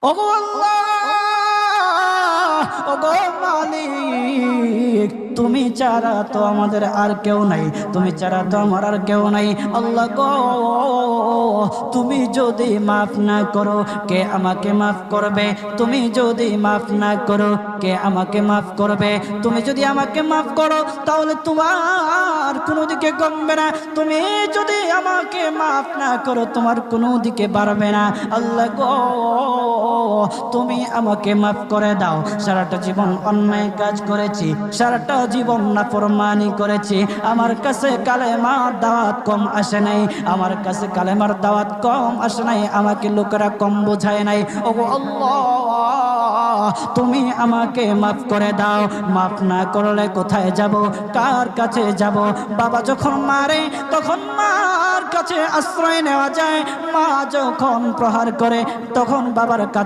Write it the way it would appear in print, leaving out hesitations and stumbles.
ওগো আল্লাহ, ওগো মালিক, তুমি ছাড়া তো আমাদের আর কেউ নাই, তুমি ছাড়া তো আমার আর কেউ নাই। আল্লাহ গো, তুমি যদি মাফ না করো কে আমাকে মাফ করবে? তুমি যদি মাফ না করো কে আমাকে মাফ করবে? তুমি যদি আমাকে মাফ করো তাহলে তোমার কোনো দিকে কমবে না, তুমি যদি আমাকে মাফ না করো তোমার কোনো দিকে বাড়বে না। আল্লাহ গো, তুমি আমাকে মাফ করে দাও। সারাটা জীবন অন্যায় কাজ করেছি, সারাটা জীবন নাফরমানি করেছি, আমার কাছে কালেমার দাওয়াত কম আসে নাই, আমার কাছে কালেমার দাওয়াত কম আসে নাই, আমাকে লোকেরা কম বোঝায় নাই। ওগো আল্লাহ, তুমি আমাকে মাফ করে দাও। মাফ না করলে কোথায় যাব, কার কাছে যাব? বাবা যখন মারে তখন মার কাছে আশ্রয় নেওয়া যায়, মা যখন প্রহার করে তখন বাবার কাছে